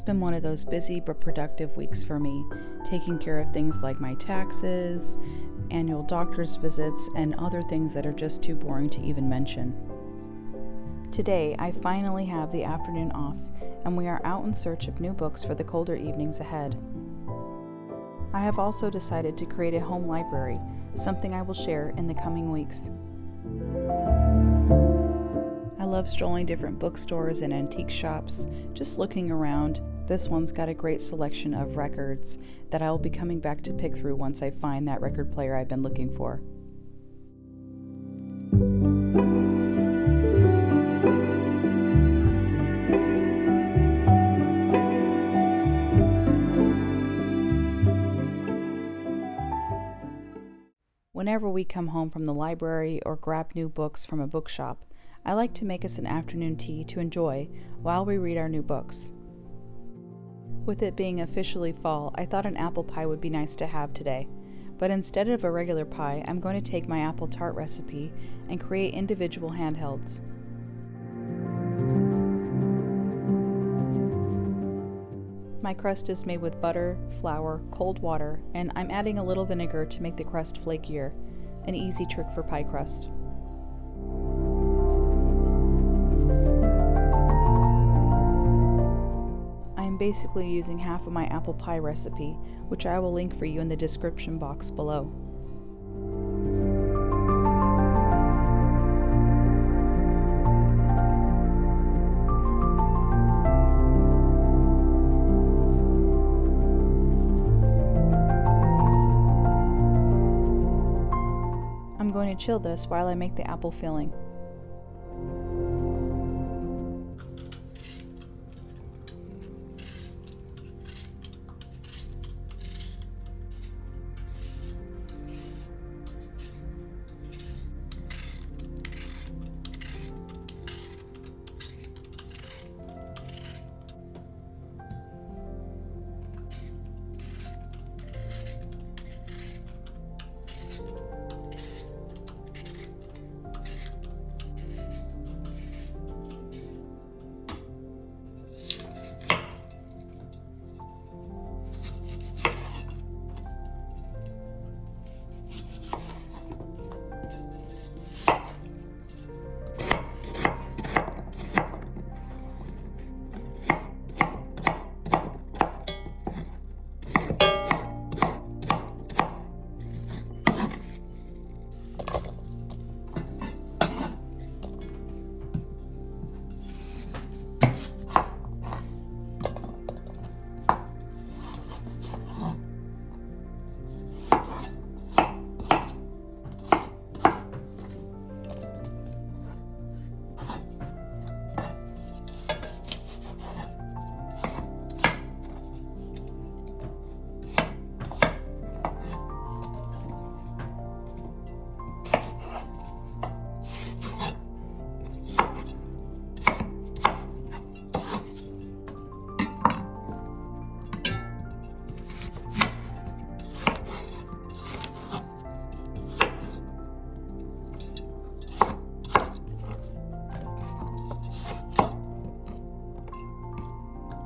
been one of those busy but productive weeks for me, taking care of things like my taxes, annual doctor's visits, and other things that are just too boring to even mention. Today, I finally have the afternoon off, and we are out in search of new books for the colder evenings ahead. I have also decided to create a home library, something I will share in the coming weeks. I love strolling different bookstores and antique shops, just looking around. This one's got a great selection of records that I will be coming back to pick through once I find that record player I've been looking for. Whenever we come home from the library or grab new books from a bookshop, I like to make us an afternoon tea to enjoy while we read our new books. With it being officially fall, I thought an apple pie would be nice to have today, but instead of a regular pie, I'm going to take my apple tart recipe and create individual handhelds. My crust is made with butter, flour, cold water, and I'm adding a little vinegar to make the crust flakier, an easy trick for pie crust. I am basically using half of my apple pie recipe, which I will link for you in the description box below. I'm going to chill this while I make the apple filling.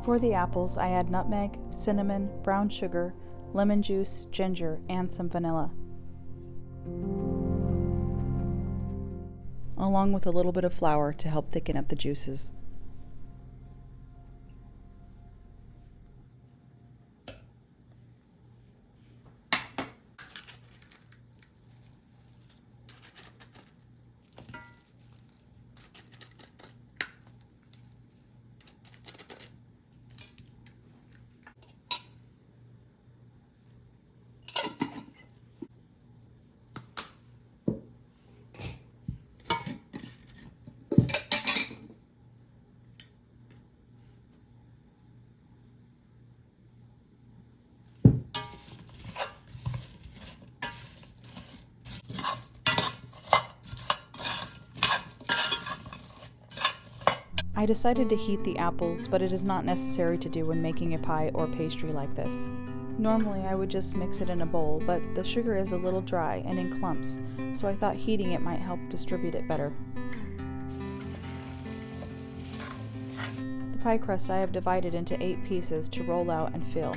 For the apples, I add nutmeg, cinnamon, brown sugar, lemon juice, ginger, and some vanilla, along with a little bit of flour to help thicken up the juices. I decided to heat the apples, but it is not necessary to do when making a pie or pastry like this. Normally I would just mix it in a bowl, but the sugar is a little dry and in clumps, so I thought heating it might help distribute it better. The pie crust I have divided into 8 pieces to roll out and fill.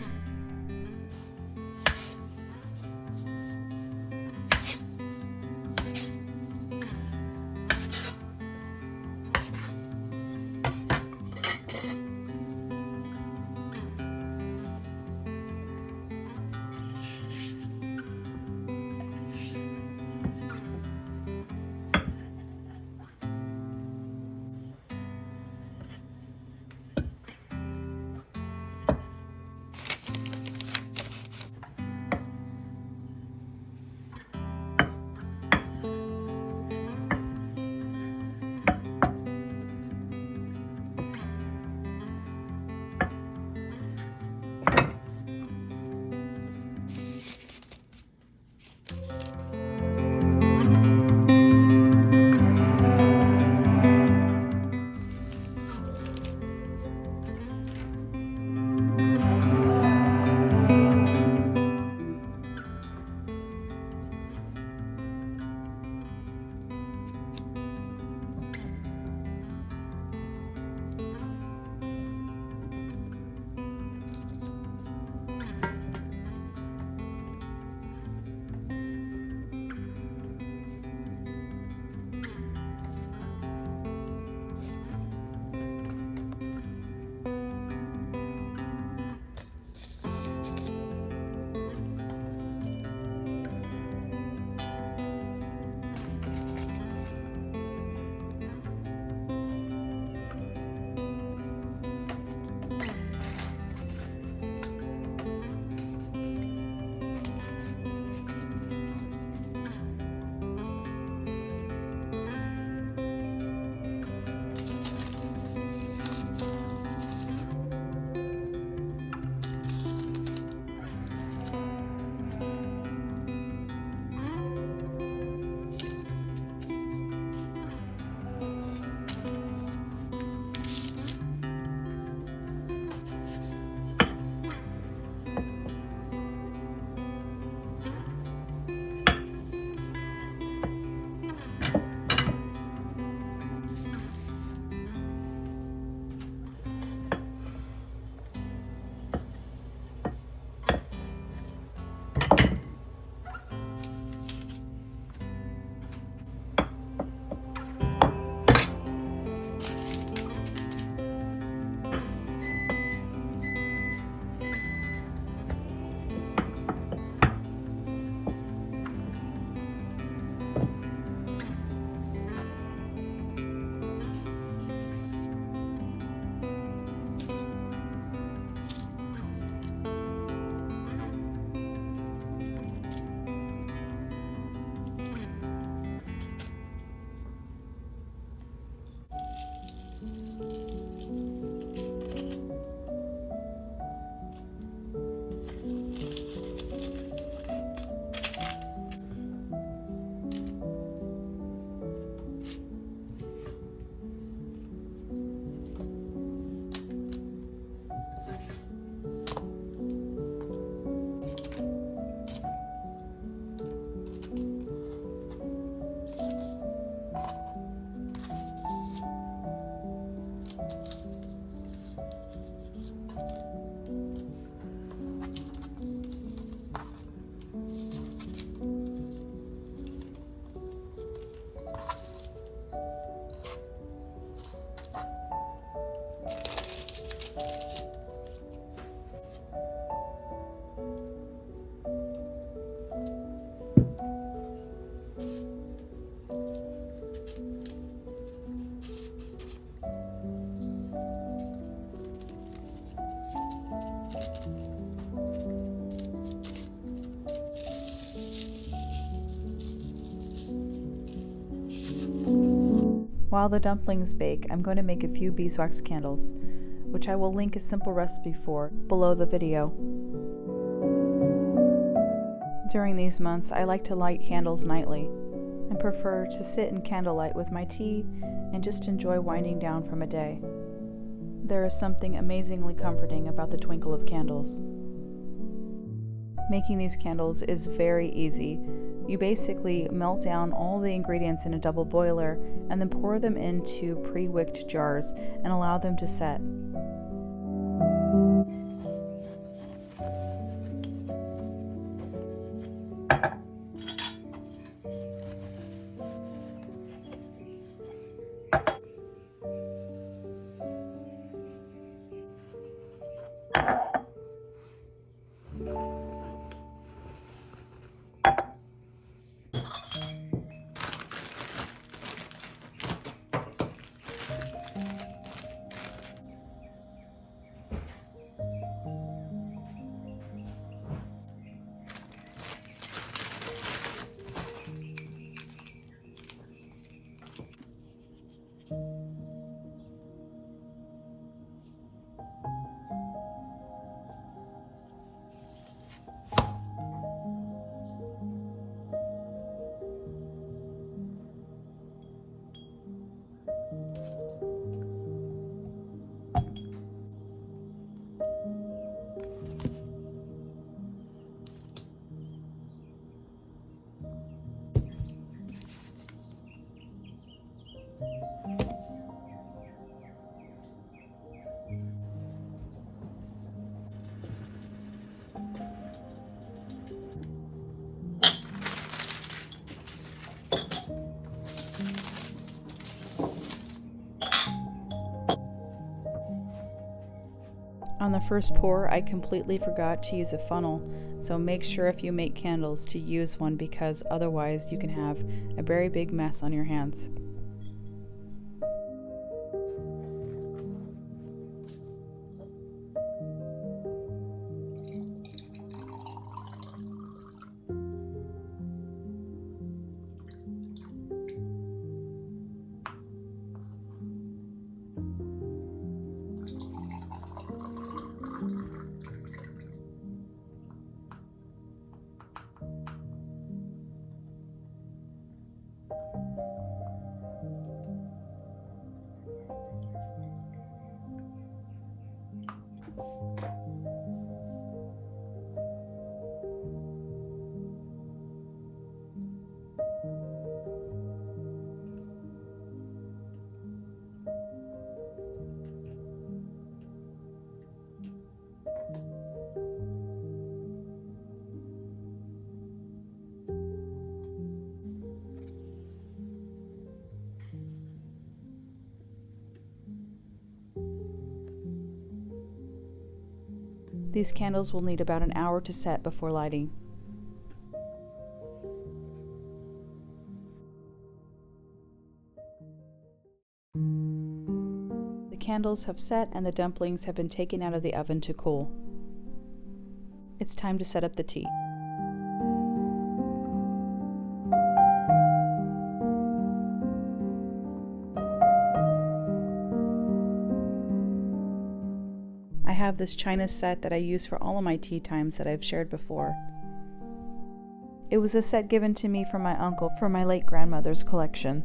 While the dumplings bake, I'm going to make a few beeswax candles, which I will link a simple recipe for below the video. During these months, I like to light candles nightly and prefer to sit in candlelight with my tea and just enjoy winding down from a day. There is something amazingly comforting about the twinkle of candles. Making these candles is very easy. You basically melt down all the ingredients in a double boiler and then pour them into pre-wicked jars and allow them to set. On the first pour, I completely forgot to use a funnel, so make sure if you make candles to use one, because otherwise you can have a very big mess on your hands. These candles will need about an hour to set before lighting. The candles have set and the dumplings have been taken out of the oven to cool. It's time to set up the tea. I have this china set that I use for all of my tea times that I've shared before. It was a set given to me from my uncle for my late grandmother's collection.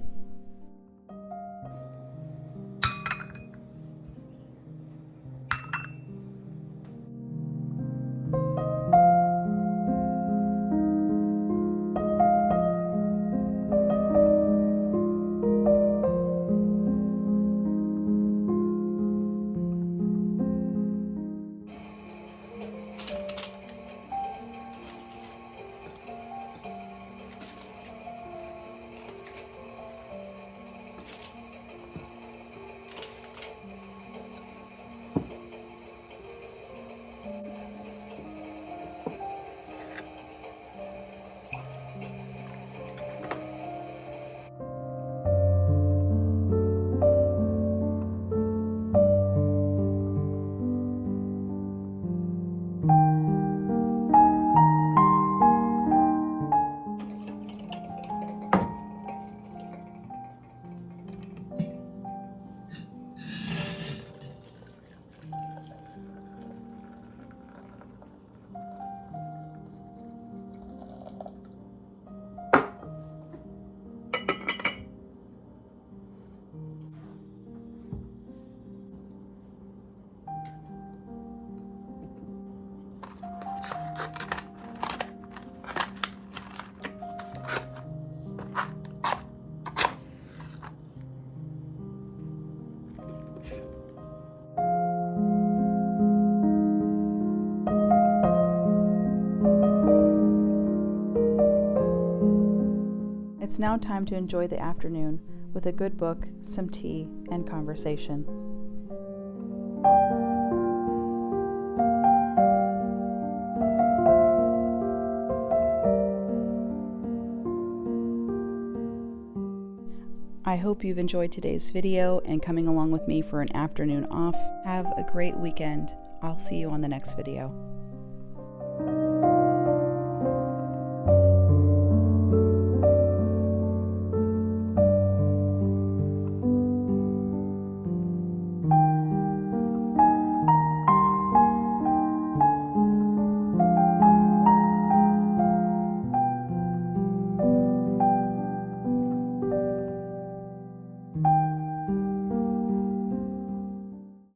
It's now time to enjoy the afternoon with a good book, some tea, and conversation. I hope you've enjoyed today's video and coming along with me for an afternoon off. Have a great weekend. I'll see you on the next video.